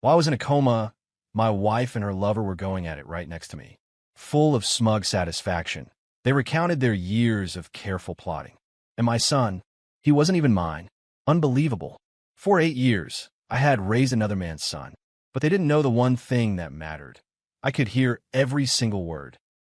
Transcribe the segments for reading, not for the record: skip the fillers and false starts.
While I was in a coma, my wife and her lover were going at it right next to me, full of smug satisfaction. They recounted their years of careful plotting. And my son, he wasn't even mine. Unbelievable. For 8 years, I had raised another man's son. But they didn't know the one thing that mattered. I could hear every single word.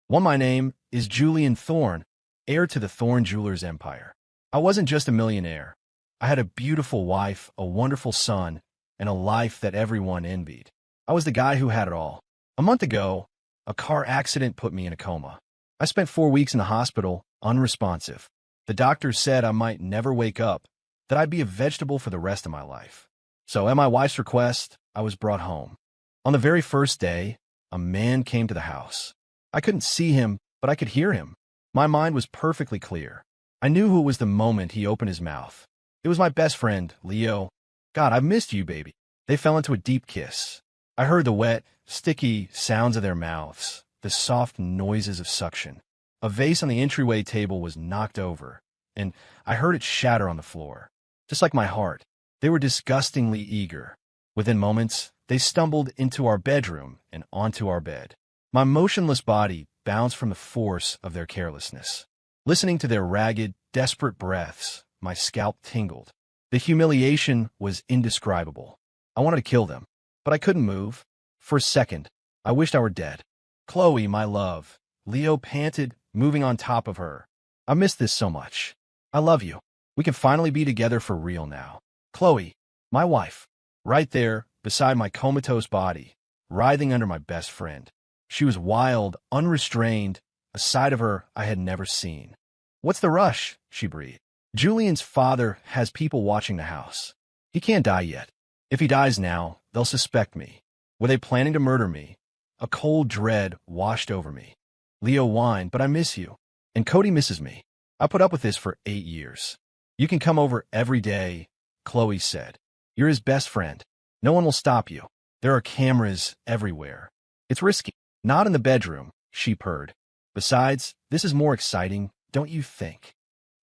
One, my name is Julian Thorne, heir to the Thorne Jewelers empire. I wasn't just a millionaire. I had a beautiful wife, a wonderful son, and a life that everyone envied. I was the guy who had it all. A month ago, a car accident put me in a coma. I spent 4 weeks in the hospital, unresponsive. The doctors said I might never wake up, that I'd be a vegetable for the rest of my life. So at my wife's request, I was brought home. On the very first day, a man came to the house. I couldn't see him, but I could hear him. My mind was perfectly clear. I knew who it was the moment he opened his mouth. It was my best friend, Leo. God, I've missed you, baby. They fell into a deep kiss. I heard the wet, sticky sounds of their mouths, the soft noises of suction. A vase on the entryway table was knocked over, and I heard it shatter on the floor. Just like my heart, they were disgustingly eager. Within moments, they stumbled into our bedroom and onto our bed. My motionless body bounced from the force of their carelessness. Listening to their ragged, desperate breaths, my scalp tingled. The humiliation was indescribable. I wanted to kill them, but I couldn't move. For a second, I wished I were dead. Chloe, my love, Leo panted, moving on top of her. I miss this so much. I love you. We can finally be together for real now. Chloe, my wife, right there, beside my comatose body, writhing under my best friend. She was wild, unrestrained, a side of her I had never seen. What's the rush? She breathed. Julian's father has people watching the house. He can't die yet. If he dies now, they'll suspect me. Were they planning to murder me? A cold dread washed over me. Leo whined, but I miss you. And Cody misses me. I put up with this for 8 years. You can come over every day, Chloe said. You're his best friend. No one will stop you. There are cameras everywhere. It's risky. Not in the bedroom, she purred. Besides, this is more exciting, don't you think?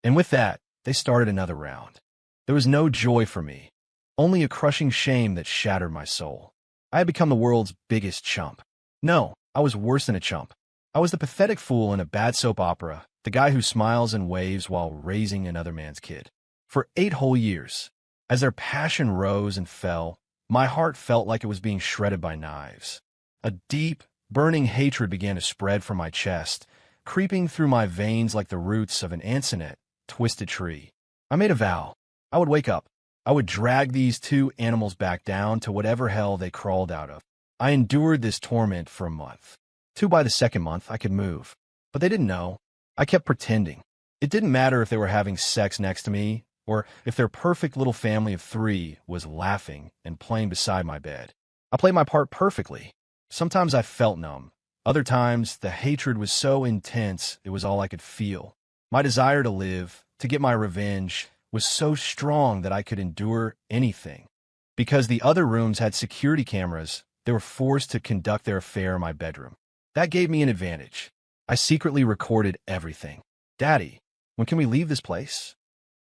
And with that, they started another round. There was no joy for me, only a crushing shame that shattered my soul. I had become the world's biggest chump. No, I was worse than a chump. I was the pathetic fool in a bad soap opera, the guy who smiles and waves while raising another man's kid. For 8 whole years, as their passion rose and fell, my heart felt like it was being shredded by knives. A deep, burning hatred began to spread from my chest, creeping through my veins like the roots of an ancient, twisted tree. I made a vow. I would wake up. I would drag these 2 animals back down to whatever hell they crawled out of. I endured this torment for a month. 2 by the second month, I could move. But they didn't know. I kept pretending. It didn't matter if they were having sex next to me, or if their perfect little family of 3 was laughing and playing beside my bed. I played my part perfectly. Sometimes I felt numb. Other times, the hatred was so intense it was all I could feel. My desire to live, to get my revenge, was so strong that I could endure anything. Because the other rooms had security cameras, they were forced to conduct their affair in my bedroom. That gave me an advantage. I secretly recorded everything. Daddy, when can we leave this place?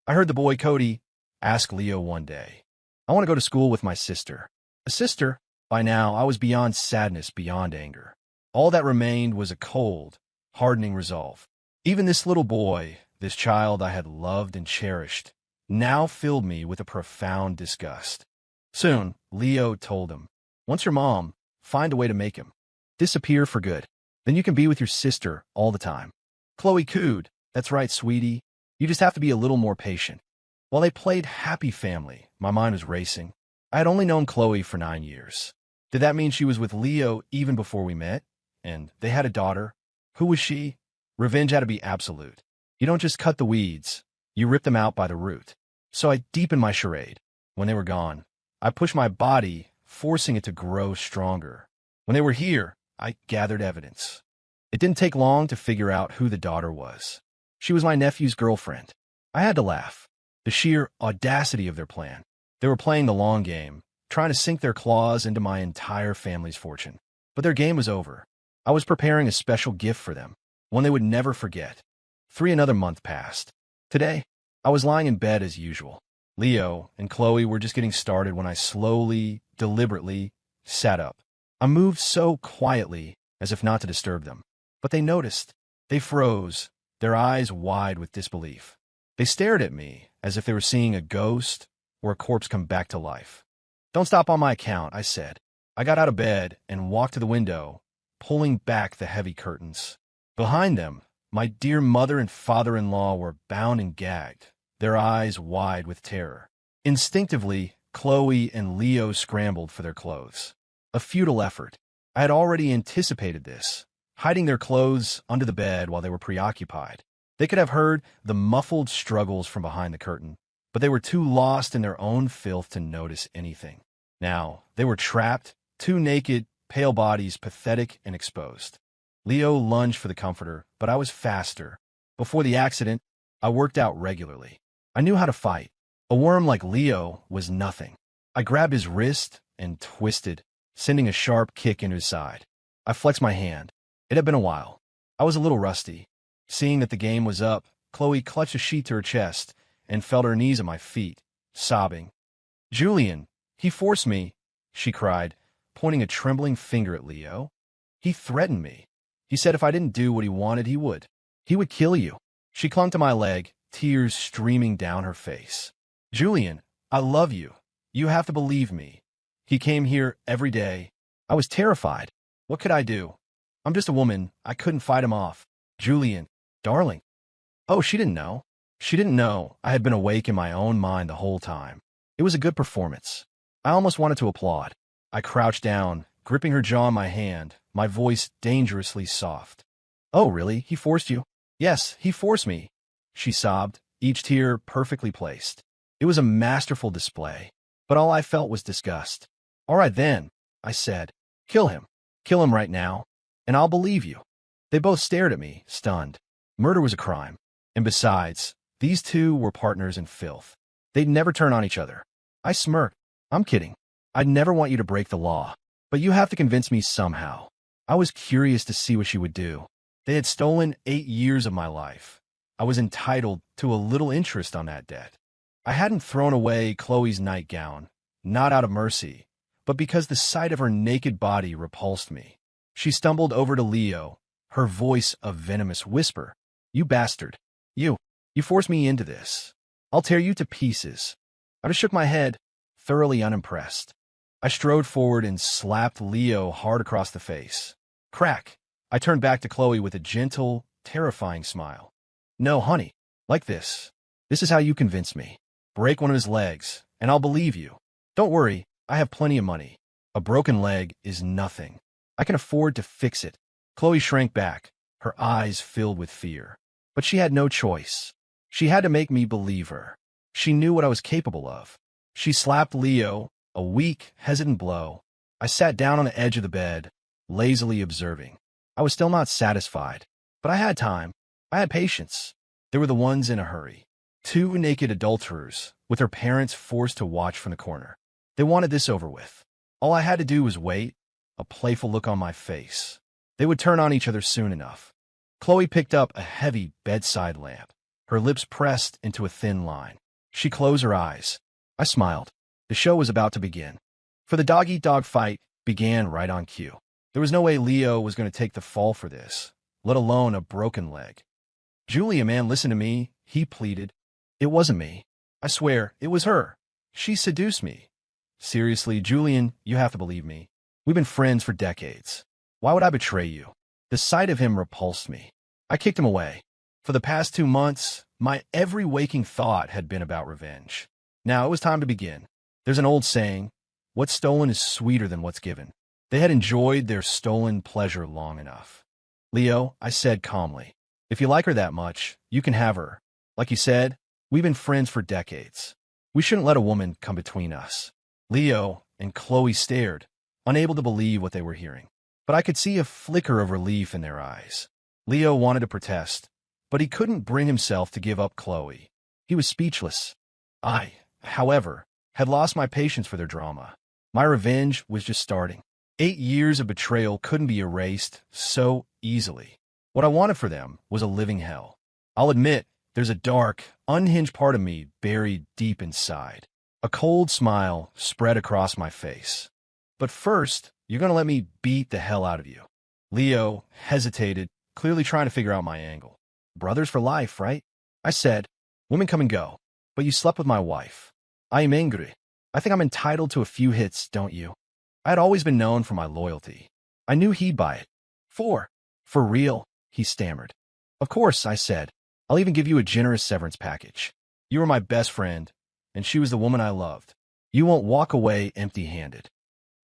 I heard the boy Cody ask Leo one day. I want to go to school with my sister. A sister? By now, I was beyond sadness, beyond anger. All that remained was a cold, hardening resolve. Even this little boy, this child I had loved and cherished, now filled me with a profound disgust. Soon, Leo told him, once your mom, find a way to make him disappear for good. Then you can be with your sister all the time. Chloe cooed, that's right, sweetie. You just have to be a little more patient. While they played happy family, my mind was racing. I had only known Chloe for 9 years. Did that mean she was with Leo even before we met? And they had a daughter. Who was she? Revenge had to be absolute. You don't just cut the weeds. You rip them out by the root. So I deepened my charade. When they were gone, I pushed my body, forcing it to grow stronger. When they were here, I gathered evidence. It didn't take long to figure out who the daughter was. She was my nephew's girlfriend. I had to laugh. The sheer audacity of their plan. They were playing the long game, trying to sink their claws into my entire family's fortune. But their game was over. I was preparing a special gift for them, one they would never forget. 3 another month passed. Today, I was lying in bed as usual. Leo and Chloe were just getting started when I slowly, deliberately sat up. I moved so quietly, as if not to disturb them. But they noticed. They froze, their eyes wide with disbelief. They stared at me, as if they were seeing a ghost or a corpse come back to life. "Don't stop on my account," I said. I got out of bed and walked to the window, pulling back the heavy curtains. Behind them, my dear mother and father-in-law were bound and gagged, their eyes wide with terror. Instinctively, Chloe and Leo scrambled for their clothes. A futile effort. I had already anticipated this, hiding their clothes under the bed while they were preoccupied. They could have heard the muffled struggles from behind the curtain, but they were too lost in their own filth to notice anything. Now, they were trapped, two naked, pale bodies, pathetic and exposed. Leo lunged for the comforter, but I was faster. Before the accident, I worked out regularly. I knew how to fight. A worm like Leo was nothing. I grabbed his wrist and twisted, sending a sharp kick into his side. I flexed my hand. It had been a while. I was a little rusty. Seeing that the game was up, Chloe clutched a sheet to her chest and fell to her knees at my feet, sobbing. "Julian, he forced me," she cried, pointing a trembling finger at Leo. "He threatened me. He said if I didn't do what he wanted, he would. He would kill you." She clung to my leg, tears streaming down her face. "Julian, I love you. You have to believe me. He came here every day." I was terrified. What could I do? I'm just a woman. I couldn't fight him off. "Julian, darling." Oh, she didn't know. She didn't know I had been awake in my own mind the whole time. It was a good performance. I almost wanted to applaud. I crouched down, gripping her jaw in my hand, my voice dangerously soft. "Oh, really? He forced you?" "Yes, he forced me," she sobbed, each tear perfectly placed. It was a masterful display, but all I felt was disgust. "All right then," I said. "Kill him. Kill him right now, and I'll believe you." They both stared at me, stunned. Murder was a crime. And besides, these two were partners in filth. They'd never turn on each other. I smirked. "I'm kidding. I'd never want you to break the law. But you have to convince me somehow." I was curious to see what she would do. They had stolen 8 years of my life. I was entitled to a little interest on that debt. I hadn't thrown away Chloe's nightgown, not out of mercy, but because the sight of her naked body repulsed me. She stumbled over to Leo, her voice a venomous whisper. "You bastard. You forced me into this. I'll tear you to pieces." I just shook my head, thoroughly unimpressed. I strode forward and slapped Leo hard across the face. Crack! I turned back to Chloe with a gentle, terrifying smile. "No, honey, like this. This is how you convince me. Break one of his legs, and I'll believe you. Don't worry, I have plenty of money. A broken leg is nothing. I can afford to fix it." Chloe shrank back, her eyes filled with fear. But she had no choice. She had to make me believe her. She knew what I was capable of. She slapped Leo, a weak, hesitant blow. I sat down on the edge of the bed, lazily observing. I was still not satisfied, but I had time. I had patience. There were the ones in a hurry. 2 naked adulterers, with their parents forced to watch from the corner. They wanted this over with. All I had to do was wait, a playful look on my face. They would turn on each other soon enough. Chloe picked up a heavy bedside lamp, her lips pressed into a thin line. She closed her eyes. I smiled. The show was about to begin. For the dog-eat-dog fight began right on cue. There was no way Leo was going to take the fall for this, let alone a broken leg. "Julia, man, listen to me," he pleaded. "It wasn't me. I swear, it was her. She seduced me. Seriously, Julian, you have to believe me. We've been friends for decades. Why would I betray you?" The sight of him repulsed me. I kicked him away. For the past 2 months, my every waking thought had been about revenge. Now it was time to begin. There's an old saying, "What's stolen is sweeter than what's given." They had enjoyed their stolen pleasure long enough. "Leo," I said calmly, "if you like her that much, you can have her. Like you said, we've been friends for decades. We shouldn't let a woman come between us." Leo and Chloe stared, unable to believe what they were hearing. But I could see a flicker of relief in their eyes. Leo wanted to protest, but he couldn't bring himself to give up Chloe. He was speechless. I, however, had lost my patience for their drama. My revenge was just starting. 8 years of betrayal couldn't be erased so easily. What I wanted for them was a living hell. I'll admit, there's a dark, unhinged part of me buried deep inside. A cold smile spread across my face. But first, you're going to let me beat the hell out of you. Leo hesitated, clearly trying to figure out my angle. Brothers for life, right? I said, women come and go, but you slept with my wife. I am angry. I think I'm entitled to a few hits, don't you? I had always been known for my loyalty. I knew he'd buy it. For real, he stammered. Of course, I said. I'll even give you a generous severance package. You were my best friend, and she was the woman I loved. You won't walk away empty-handed.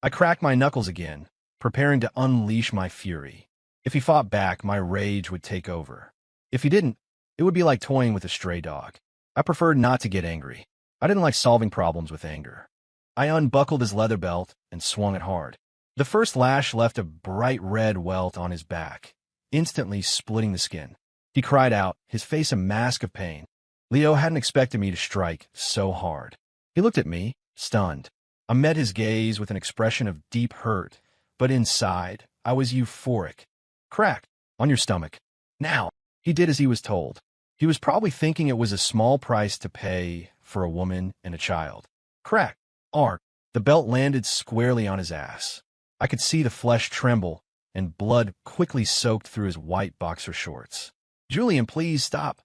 I cracked my knuckles again, preparing to unleash my fury. If he fought back, my rage would take over. If he didn't, it would be like toying with a stray dog. I preferred not to get angry. I didn't like solving problems with anger. I unbuckled his leather belt and swung it hard. The first lash left a bright red welt on his back, instantly splitting the skin. He cried out, his face a mask of pain. Leo hadn't expected me to strike so hard. He looked at me, stunned. I met his gaze with an expression of deep hurt, but inside, I was euphoric. Crack, on your stomach. Now. He did as he was told. He was probably thinking it was a small price to pay for a woman and a child. Crack. Arc. The belt landed squarely on his ass. I could see the flesh tremble, and blood quickly soaked through his white boxer shorts. Julian, please stop.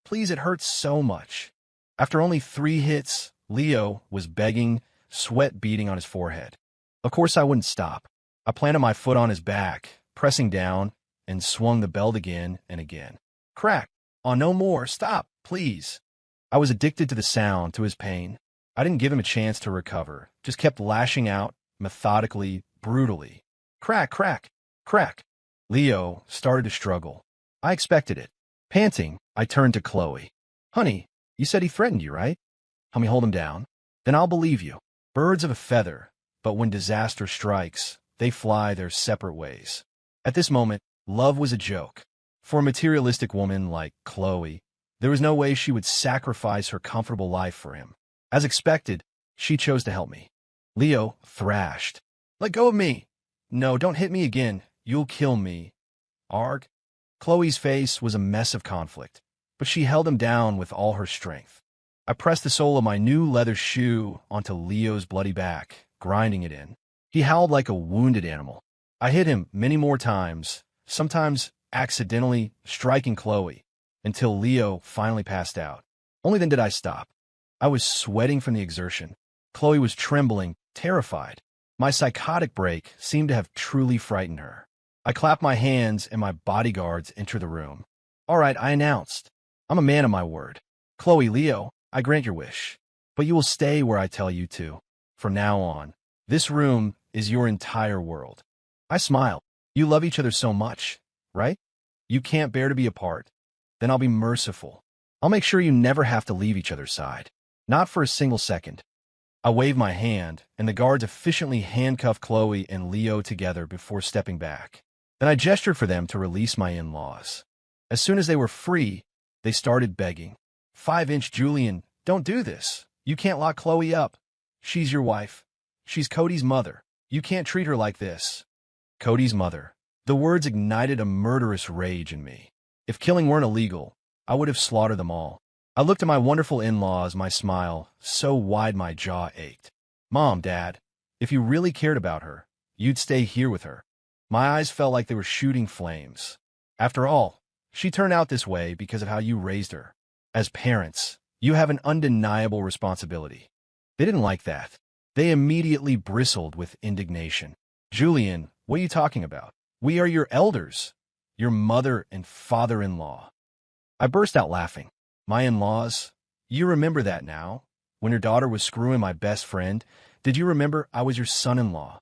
Please, it hurts so much. After only 3 hits, Leo was begging, sweat beading on his forehead. Of course I wouldn't stop. I planted my foot on his back, pressing down, and swung the belt again and again. Crack. Oh, no more. Stop, please. I was addicted to the sound, to his pain. I didn't give him a chance to recover, just kept lashing out, methodically, brutally. Crack, crack, crack. Leo started to struggle. I expected it. Panting, I turned to Chloe. Honey, you said he threatened you, right? Help me hold him down. Then I'll believe you. Birds of a feather, but when disaster strikes, they fly their separate ways. At this moment, love was a joke. For a materialistic woman like Chloe, there was no way she would sacrifice her comfortable life for him. As expected, she chose to help me. Leo thrashed. Let go of me. No, don't hit me again. You'll kill me. Arg. Chloe's face was a mess of conflict, but she held him down with all her strength. I pressed the sole of my new leather shoe onto Leo's bloody back, grinding it in. He howled like a wounded animal. I hit him many more times, sometimes accidentally striking Chloe, until Leo finally passed out. Only then did I stop. I was sweating from the exertion. Chloe was trembling, terrified. My psychotic break seemed to have truly frightened her. I clapped my hands and my bodyguards entered the room. All right, I announced. I'm a man of my word. Chloe, Leo, I grant your wish. But you will stay where I tell you to. From now on, this room is your entire world. I smiled. You love each other so much, right? You can't bear to be apart. Then I'll be merciful. I'll make sure you never have to leave each other's side. Not for a single second. I waved my hand, and the guards efficiently handcuffed Chloe and Leo together before stepping back. Then I gestured for them to release my in-laws. As soon as they were free, they started begging. 5-inch Julian, don't do this. You can't lock Chloe up. She's your wife. She's Cody's mother. You can't treat her like this. Cody's mother. The words ignited a murderous rage in me. If killing weren't illegal, I would have slaughtered them all. I looked at my wonderful in-laws, my smile so wide my jaw ached. Mom, Dad, if you really cared about her, you'd stay here with her. My eyes felt like they were shooting flames. After all, she turned out this way because of how you raised her. As parents, you have an undeniable responsibility. They didn't like that. They immediately bristled with indignation. Julian, what are you talking about? We are your elders, your mother and father-in-law. I burst out laughing. My in-laws, you remember that now? When your daughter was screwing my best friend, did you remember I was your son-in-law?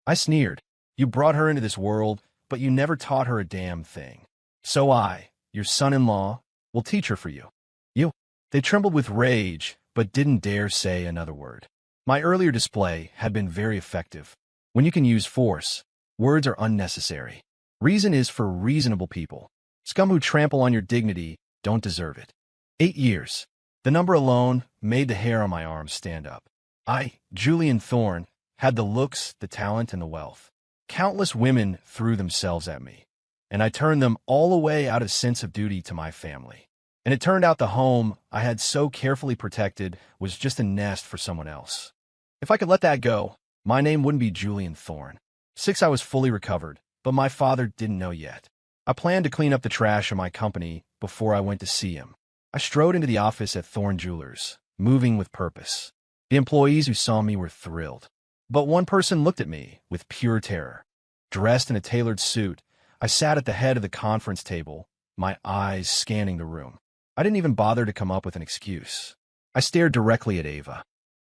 I sneered. You brought her into this world, but you never taught her a damn thing. So I, your son-in-law, will teach her for you. You. They trembled with rage, but didn't dare say another word. My earlier display had been very effective. When you can use force, words are unnecessary. Reason is for reasonable people. Scum who trample on your dignity don't deserve it. 8 years. The number alone made the hair on my arms stand up. I, Julian Thorne, had the looks, the talent, and the wealth. Countless women threw themselves at me, and I turned them all away out of sense of duty to my family. And it turned out the home I had so carefully protected was just a nest for someone else. If I could let that go, My name wouldn't be Julian Thorne. 6, I was fully recovered, but my father didn't know yet. I planned to clean up the trash in my company before I went to see him. I strode into the office at Thorne Jewelers, moving with purpose. The employees who saw me were thrilled. But one person looked at me with pure terror. Dressed in a tailored suit, I sat at the head of the conference table, my eyes scanning the room. I didn't even bother to come up with an excuse. I stared directly at Ava.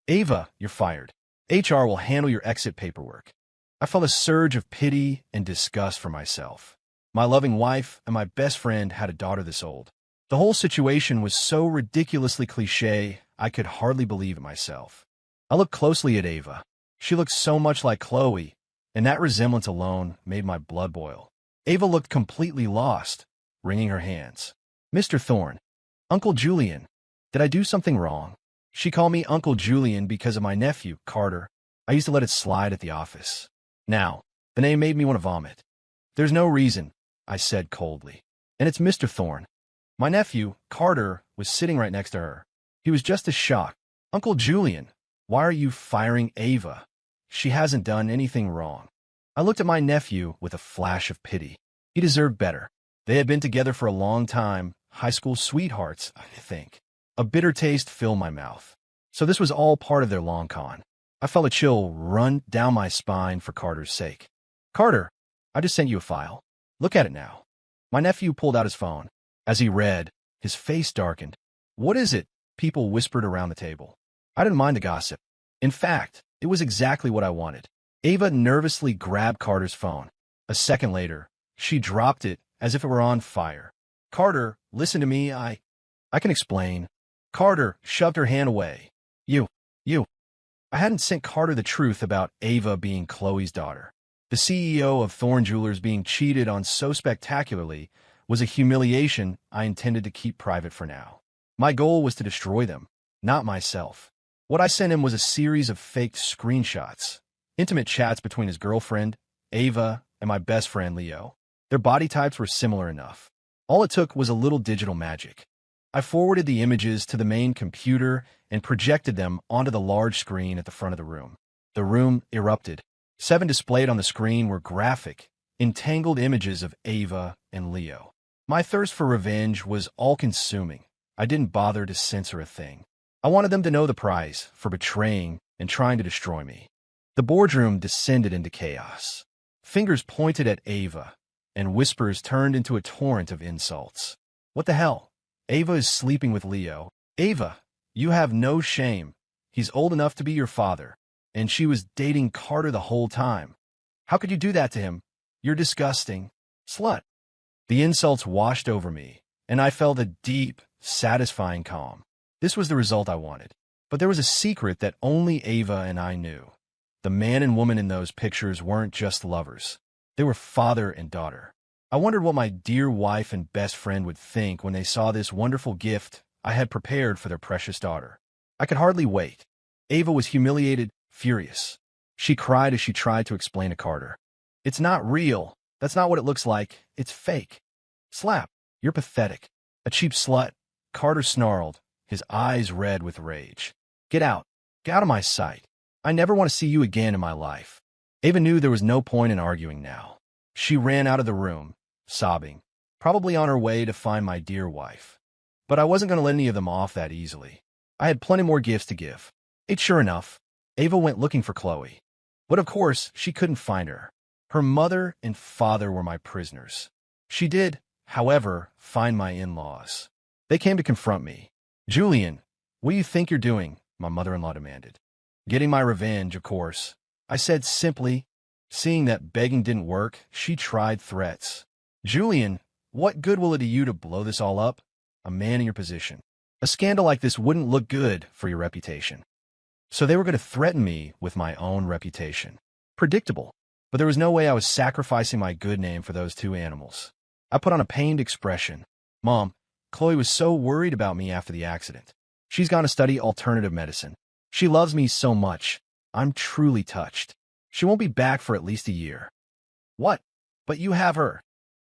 Ava, you're fired. HR will handle your exit paperwork. I felt a surge of pity and disgust for myself. My loving wife and my best friend had a daughter this old. The whole situation was so ridiculously cliché, I could hardly believe it myself. I looked closely at Ava. She looked so much like Chloe, and that resemblance alone made my blood boil. Ava looked completely lost, wringing her hands. Mr. Thorne, Uncle Julian, did I do something wrong? She called me Uncle Julian because of my nephew, Carter. I used to let it slide at the office. Now, the name made me want to vomit. There's no reason, I said coldly. And it's Mr. Thorne. My nephew, Carter, was sitting right next to her. He was just as shocked. Uncle Julian, why are you firing Ava? She hasn't done anything wrong. I looked at my nephew with a flash of pity. He deserved better. They had been together for a long time, high school sweethearts, I think. A bitter taste filled my mouth. So this was all part of their long con. I felt a chill run down my spine for Carter's sake. Carter, I just sent you a file. Look at it now. My nephew pulled out his phone. As he read, his face darkened. What is it? People whispered around the table. I didn't mind the gossip. In fact, it was exactly what I wanted. Ava nervously grabbed Carter's phone. A second later, she dropped it as if it were on fire. Carter, listen to me, I can explain. Carter shoved her hand away. You. I hadn't sent Carter the truth about Ava being Chloe's daughter. The CEO of Thorne Jewelers being cheated on so spectacularly was a humiliation I intended to keep private for now. My goal was to destroy them, not myself. What I sent him was a series of faked screenshots, intimate chats between his girlfriend, Ava, and my best friend, Leo. Their body types were similar enough. All it took was a little digital magic. I forwarded the images to the main computer and projected them onto the large screen at the front of the room. The room erupted. 7 displayed on the screen were graphic, entangled images of Ava and Leo. My thirst for revenge was all-consuming. I didn't bother to censor a thing. I wanted them to know the price for betraying and trying to destroy me. The boardroom descended into chaos. Fingers pointed at Ava, and whispers turned into a torrent of insults. What the hell? Ava is sleeping with Leo. Ava, you have no shame. He's old enough to be your father. And she was dating Carter the whole time. How could you do that to him? You're disgusting. Slut. The insults washed over me, and I felt a deep, satisfying calm. This was the result I wanted. But there was a secret that only Ava and I knew. The man and woman in those pictures weren't just lovers. They were father and daughter. I wondered what my dear wife and best friend would think when they saw this wonderful gift I had prepared for their precious daughter. I could hardly wait. Ava was humiliated, furious. She cried as she tried to explain to Carter. It's not real. That's not what it looks like. It's fake. Slap. You're pathetic. A cheap slut. Carter snarled, his eyes red with rage. Get out. Get out of my sight. I never want to see you again in my life. Ava knew there was no point in arguing now. She ran out of the room, sobbing, probably on her way to find my dear wife. But I wasn't going to let any of them off that easily. I had plenty more gifts to give. Sure enough, Ava went looking for Chloe. But of course, she couldn't find her. Her mother and father were my prisoners. She did, however, find my in-laws. They came to confront me. Julian, what do you think you're doing? My mother-in-law demanded. Getting my revenge, of course. I said simply. Seeing that begging didn't work, she tried threats. Julian, what good will it do you to blow this all up? A man in your position. A scandal like this wouldn't look good for your reputation. So they were going to threaten me with my own reputation. Predictable. But there was no way I was sacrificing my good name for those two animals. I put on a pained expression. Mom, Chloe was so worried about me after the accident. She's gone to study alternative medicine. She loves me so much. I'm truly touched. She won't be back for at least a year. What? But you have her.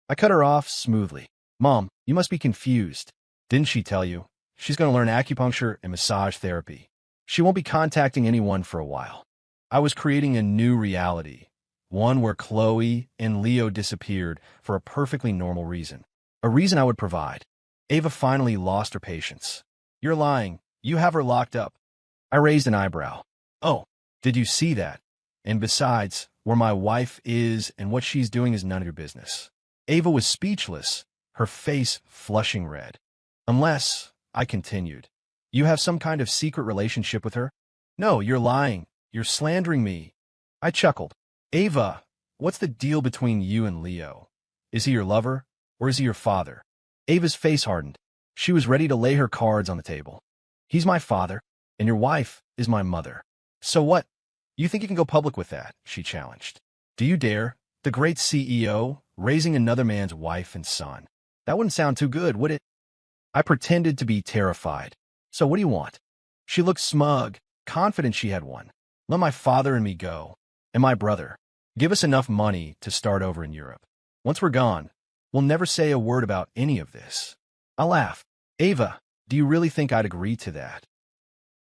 I cut her off smoothly. Mom, you must be confused. Didn't she tell you? She's going to learn acupuncture and massage therapy. She won't be contacting anyone for a while. I was creating a new reality, one where Chloe and Leo disappeared for a perfectly normal reason. A reason I would provide. Ava finally lost her patience. You're lying. You have her locked up. I raised an eyebrow. Oh, did you see that? And besides, where my wife is and what she's doing is none of your business. Ava was speechless, her face flushing red. Unless, I continued, you have some kind of secret relationship with her? No, you're lying. You're slandering me. I chuckled. Ava, what's the deal between you and Leo? Is he your lover, or is he your father? Ava's face hardened. She was ready to lay her cards on the table. He's my father, and your wife is my mother. So what? You think you can go public with that? She challenged. Do you dare? The great CEO raising another man's wife and son. That wouldn't sound too good, would it? I pretended to be terrified. So what do you want? She looked smug, confident she had won. Let my father and me go. And my brother. Give us enough money to start over in Europe. Once we're gone, we'll never say a word about any of this. I laughed. Ava, do you really think I'd agree to that?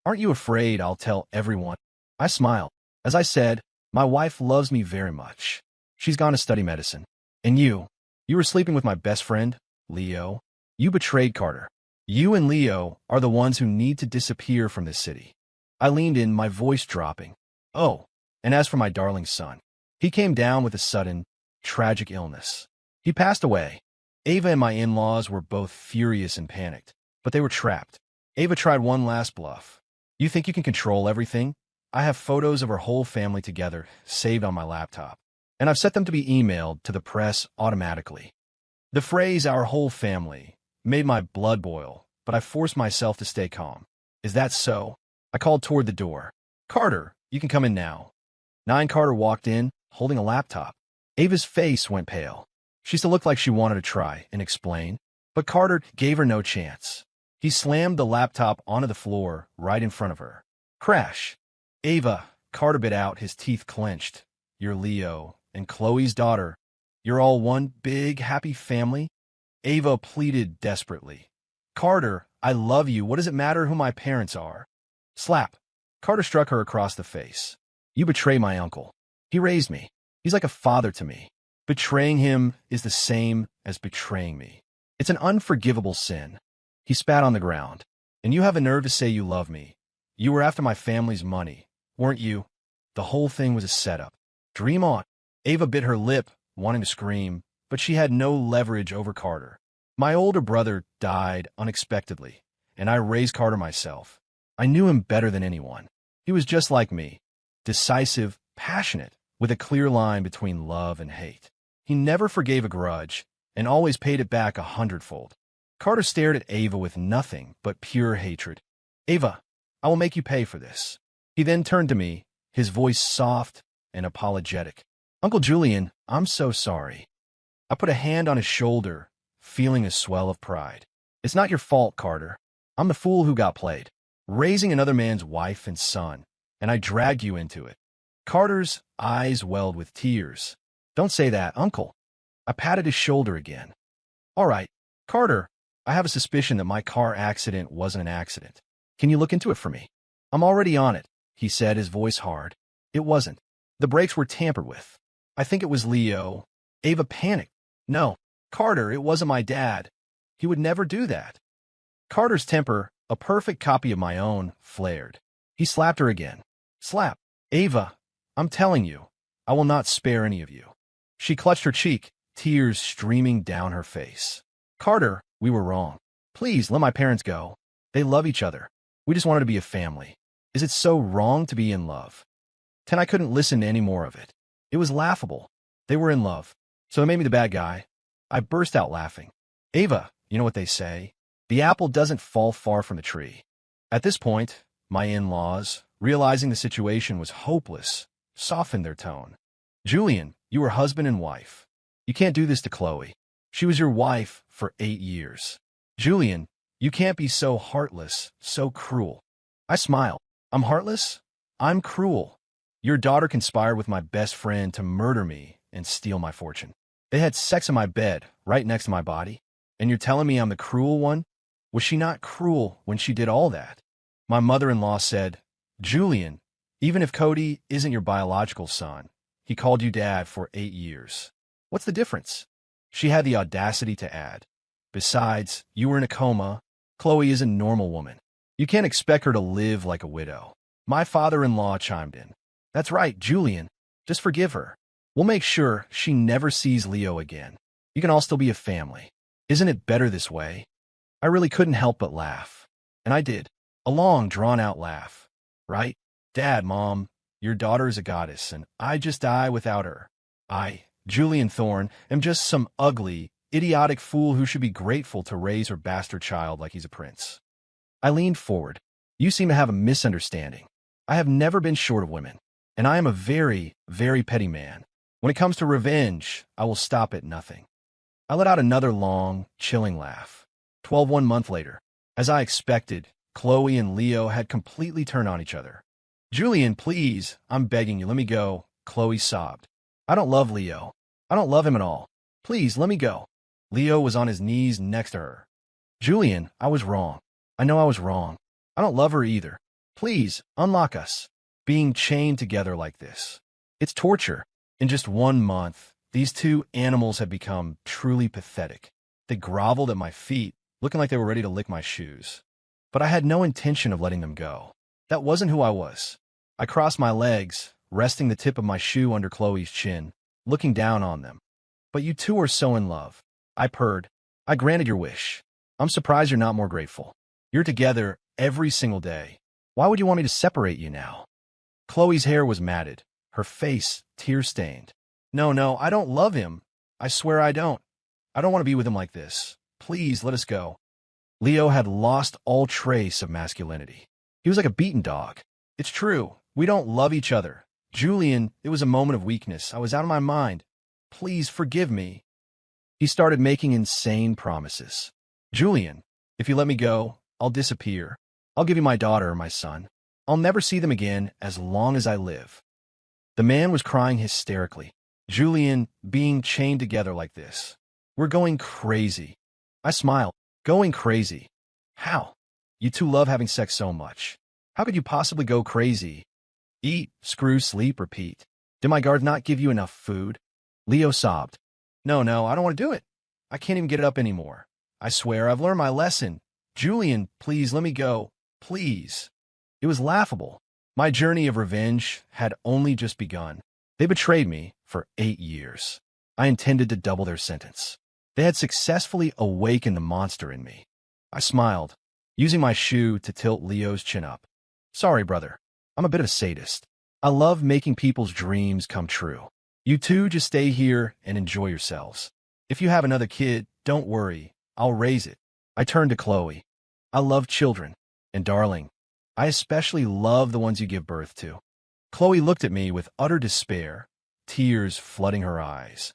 Aren't you afraid I'll tell everyone? I smiled. As I said, my wife loves me very much. She's gone to study medicine. And you were sleeping with my best friend, Leo. You betrayed Carter. You and Leo are the ones who need to disappear from this city. I leaned in, my voice dropping. Oh, and as for my darling son, he came down with a sudden, tragic illness. He passed away. Ava and my in-laws were both furious and panicked, but they were trapped. Ava tried one last bluff. You think you can control everything? I have photos of our whole family together, saved on my laptop, and I've set them to be emailed to the press automatically. The phrase, our whole family, made my blood boil, but I forced myself to stay calm. Is that so? I called toward the door. Carter, you can come in now. Carter walked in, holding a laptop. Ava's face went pale. She still looked like she wanted to try and explain, but Carter gave her no chance. He slammed the laptop onto the floor right in front of her. Crash. Ava, Carter bit out, his teeth clenched. You're Leo and Chloe's daughter. You're all one big, happy family? Ava pleaded desperately. Carter, I love you. What does it matter who my parents are? Slap. Carter struck her across the face. You betray my uncle. He raised me. He's like a father to me. Betraying him is the same as betraying me. It's an unforgivable sin. He spat on the ground. And you have a nerve to say you love me. You were after my family's money, weren't you? The whole thing was a setup. Dream on. Ava bit her lip, wanting to scream, but she had no leverage over Carter. My older brother died unexpectedly, and I raised Carter myself. I knew him better than anyone. He was just like me, decisive, passionate, with a clear line between love and hate. He never forgave a grudge, and always paid it back 100-fold. Carter stared at Ava with nothing but pure hatred. Ava, I will make you pay for this. He then turned to me, his voice soft and apologetic. Uncle Julian, I'm so sorry. I put a hand on his shoulder, feeling a swell of pride. It's not your fault, Carter. I'm the fool who got played, raising another man's wife and son, and I dragged you into it. Carter's eyes welled with tears. Don't say that, Uncle. I patted his shoulder again. All right, Carter, I have a suspicion that my car accident wasn't an accident. Can you look into it for me? I'm already on it, he said, his voice hard. It wasn't. The brakes were tampered with. I think it was Leo. Ava panicked. No, Carter, it wasn't my dad. He would never do that. Carter's temper, a perfect copy of my own, flared. He slapped her again. Slap. Ava, I'm telling you, I will not spare any of you. She clutched her cheek, tears streaming down her face. Carter, we were wrong. Please, let my parents go. They love each other. We just wanted to be a family. Is it so wrong to be in love? I couldn't listen to any more of it. It was laughable. They were in love, so it made me the bad guy. I burst out laughing. Ava, you know what they say? The apple doesn't fall far from the tree. At this point, my in-laws, realizing the situation was hopeless, softened their tone. Julian, you were husband and wife. You can't do this to Chloe. She was your wife for 8 years. Julian, you can't be so heartless, so cruel. I smiled. I'm heartless? I'm cruel. Your daughter conspired with my best friend to murder me and steal my fortune. They had sex in my bed, right next to my body. And you're telling me I'm the cruel one? Was she not cruel when she did all that? My mother-in-law said, Julian, Even if Cody isn't your biological son, he called you dad for 8 years. What's the difference? She had the audacity to add. Besides, you were in a coma. Chloe is a normal woman. You can't expect her to live like a widow. My father-in-law chimed in. That's right, Julian. Just forgive her. We'll make sure she never sees Leo again. You can all still be a family. Isn't it better this way? I really couldn't help but laugh. And I did. A long, drawn-out laugh. Right? Dad, Mom, your daughter is a goddess, and I just die without her. I, Julian Thorne, am just some ugly, idiotic fool who should be grateful to raise her bastard child like he's a prince. I leaned forward. You seem to have a misunderstanding. I have never been short of women, and I am a very, very petty man. When it comes to revenge, I will stop at nothing. I let out another long, chilling laugh. 1 month later, as I expected, Chloe and Leo had completely turned on each other. Julian, please, I'm begging you, let me go, Chloe sobbed. I don't love Leo. I don't love him at all. Please, let me go. Leo was on his knees next to her. Julian, I was wrong. I know I was wrong. I don't love her either. Please, unlock us. Being chained together like this. It's torture. In just 1 month, these two animals had become truly pathetic. They groveled at my feet, looking like they were ready to lick my shoes. But I had no intention of letting them go. That wasn't who I was. I crossed my legs, resting the tip of my shoe under Chloe's chin, looking down on them. But you two are so in love. I purred. I granted your wish. I'm surprised you're not more grateful. You're together every single day. Why would you want me to separate you now? Chloe's hair was matted, her face tear-stained. No, I don't love him. I swear I don't. I don't want to be with him like this. Please, let us go. Leo had lost all trace of masculinity. He was like a beaten dog. It's true. We don't love each other. Julian, it was a moment of weakness. I was out of my mind. Please forgive me. He started making insane promises. Julian, if you let me go, I'll disappear. I'll give you my daughter or my son. I'll never see them again as long as I live. The man was crying hysterically. Julian, being chained together like this. We're going crazy. I smiled. Going crazy. How? You two love having sex so much. How could you possibly go crazy? Eat, screw, sleep, repeat. Did my guard not give you enough food? Leo sobbed. No, I don't want to do it. I can't even get it up anymore. I swear I've learned my lesson. Julian, please let me go. Please. It was laughable. My journey of revenge had only just begun. They betrayed me for 8 years. I intended to double their sentence. They had successfully awakened the monster in me. I smiled, using my shoe to tilt Leo's chin up. Sorry, brother. I'm a bit of a sadist. I love making people's dreams come true. You two just stay here and enjoy yourselves. If you have another kid, don't worry. I'll raise it. I turned to Chloe. I love children. And darling, I especially love the ones you give birth to. Chloe looked at me with utter despair, tears flooding her eyes.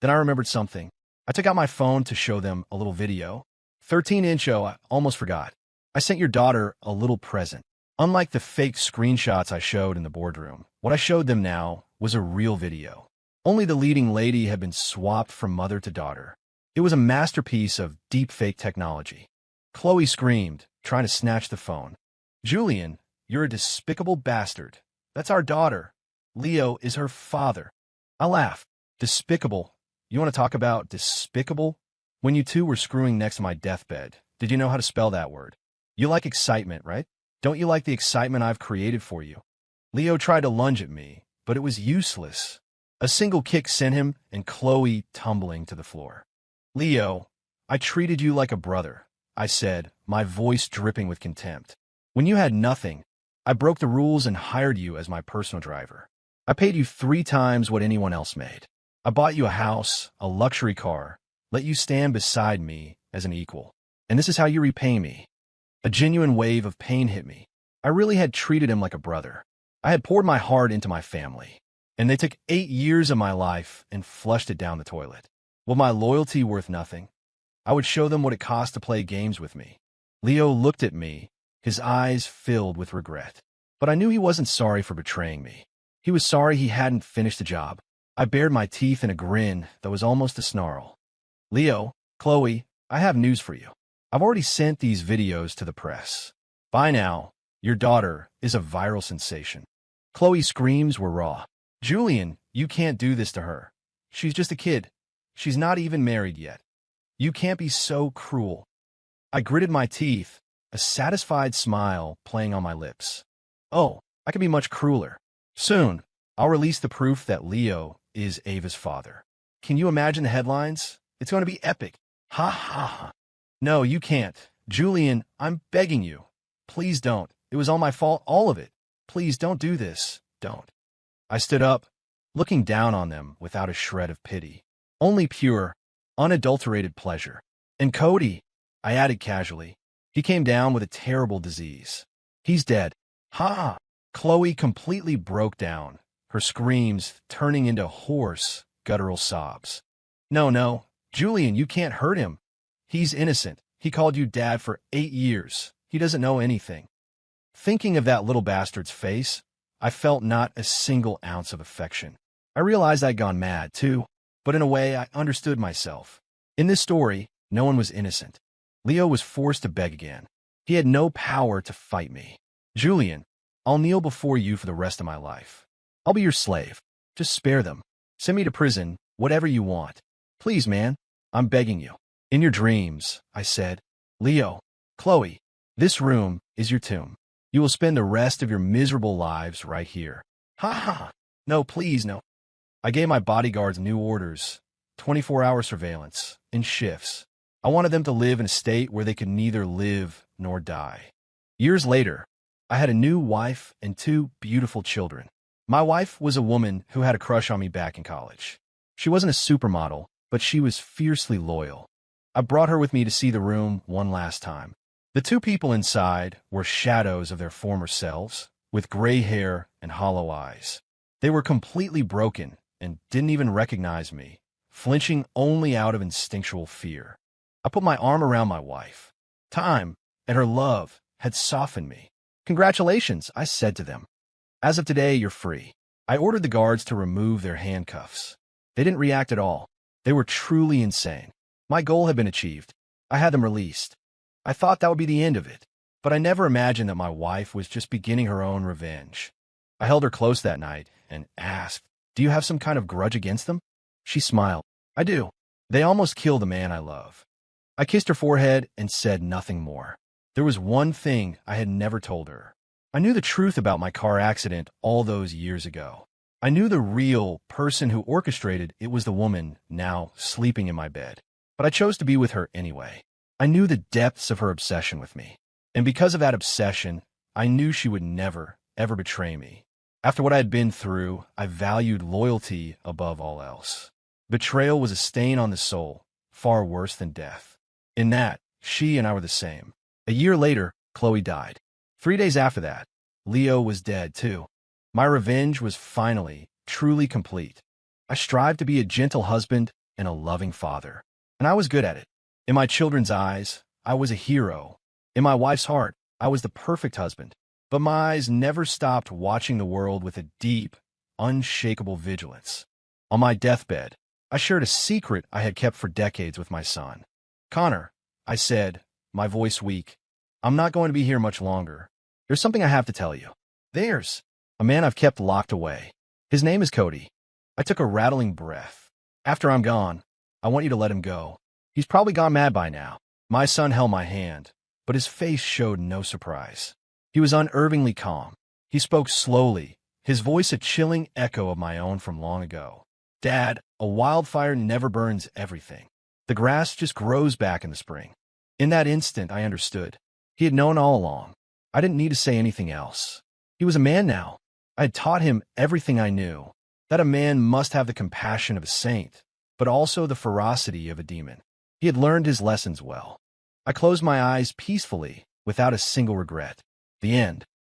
Then I remembered something. I took out my phone to show them a little video. 13-inch, I almost forgot. I sent your daughter a little present. Unlike the fake screenshots I showed in the boardroom, what I showed them now was a real video. Only the leading lady had been swapped from mother to daughter. It was a masterpiece of deepfake technology. Chloe screamed, trying to snatch the phone. Julian, you're a despicable bastard. That's our daughter. Leo is her father. I laughed. Despicable. You want to talk about despicable? When you two were screwing next to my deathbed, did you know how to spell that word? You like excitement, right? Don't you like the excitement I've created for you? Leo tried to lunge at me, but it was useless. A single kick sent him and Chloe tumbling to the floor. Leo, I treated you like a brother, I said, my voice dripping with contempt. When you had nothing, I broke the rules and hired you as my personal driver. I paid you 3 times what anyone else made. I bought you a house, a luxury car, let you stand beside me as an equal. And this is how you repay me. A genuine wave of pain hit me. I really had treated him like a brother. I had poured my heart into my family. And they took 8 years of my life and flushed it down the toilet. Was my loyalty worth nothing? I would show them what it cost to play games with me. Leo looked at me, his eyes filled with regret. But I knew he wasn't sorry for betraying me. He was sorry he hadn't finished the job. I bared my teeth in a grin that was almost a snarl. Leo, Chloe, I have news for you. I've already sent these videos to the press. By now, your daughter is a viral sensation. Chloe's screams were raw. Julian, you can't do this to her. She's just a kid. She's not even married yet. You can't be so cruel. I gritted my teeth, a satisfied smile playing on my lips. Oh, I can be much crueler. Soon, I'll release the proof that Leo is Ava's father. Can you imagine the headlines? It's going to be epic. Ha ha ha. No, you can't. Julian, I'm begging you. Please don't. It was all my fault, all of it. Please don't do this. Don't. I stood up, looking down on them without a shred of pity. Only pure, unadulterated pleasure. And Cody, I added casually, he came down with a terrible disease. He's dead. Ha! Chloe completely broke down, her screams turning into hoarse, guttural sobs. No, no, Julian, you can't hurt him. He's innocent. He called you dad for 8 years. He doesn't know anything. Thinking of that little bastard's face, I felt not a single ounce of affection. I realized I'd gone mad, too, but in a way I understood myself. In this story, no one was innocent. Leo was forced to beg again. He had no power to fight me. Julian, I'll kneel before you for the rest of my life. I'll be your slave. Just spare them. Send me to prison, whatever you want. Please, man, I'm begging you. In your dreams, I said, Leo, Chloe, this room is your tomb. You will spend the rest of your miserable lives right here. Ha ha. No, please, no. I gave my bodyguards new orders, 24-hour surveillance, in shifts. I wanted them to live in a state where they could neither live nor die. Years later, I had a new wife and 2 beautiful children. My wife was a woman who had a crush on me back in college. She wasn't a supermodel, but she was fiercely loyal. I brought her with me to see the room one last time. The 2 people inside were shadows of their former selves, with gray hair and hollow eyes. They were completely broken and didn't even recognize me, flinching only out of instinctual fear. I put my arm around my wife. Time and her love had softened me. Congratulations, I said to them. As of today, you're free. I ordered the guards to remove their handcuffs. They didn't react at all. They were truly insane. My goal had been achieved. I had them released. I thought that would be the end of it, but I never imagined that my wife was just beginning her own revenge. I held her close that night and asked, do you have some kind of grudge against them? She smiled. I do. They almost killed the man I love. I kissed her forehead and said nothing more. There was one thing I had never told her. I knew the truth about my car accident all those years ago. I knew the real person who orchestrated it was the woman now sleeping in my bed. But I chose to be with her anyway. I knew the depths of her obsession with me. And because of that obsession, I knew she would never, ever betray me. After what I had been through, I valued loyalty above all else. Betrayal was a stain on the soul, far worse than death. In that, she and I were the same. A year later, Chloe died. 3 days after that, Leo was dead too. My revenge was finally, truly complete. I strived to be a gentle husband and a loving father. And I was good at it. In my children's eyes, I was a hero. In my wife's heart, I was the perfect husband. But my eyes never stopped watching the world with a deep, unshakable vigilance. On my deathbed, I shared a secret I had kept for decades with my son. Connor, I said, my voice weak, I'm not going to be here much longer. There's something I have to tell you. There's a man I've kept locked away. His name is Cody. I took a rattling breath. After I'm gone, I want you to let him go. He's probably gone mad by now. My son held my hand, but his face showed no surprise. He was unervingly calm. He spoke slowly, his voice a chilling echo of my own from long ago. Dad, a wildfire never burns everything. The grass just grows back in the spring. In that instant, I understood. He had known all along. I didn't need to say anything else. He was a man now. I had taught him everything I knew, that a man must have the compassion of a saint, but also the ferocity of a demon. He had learned his lessons well. I closed my eyes peacefully, without a single regret. The end.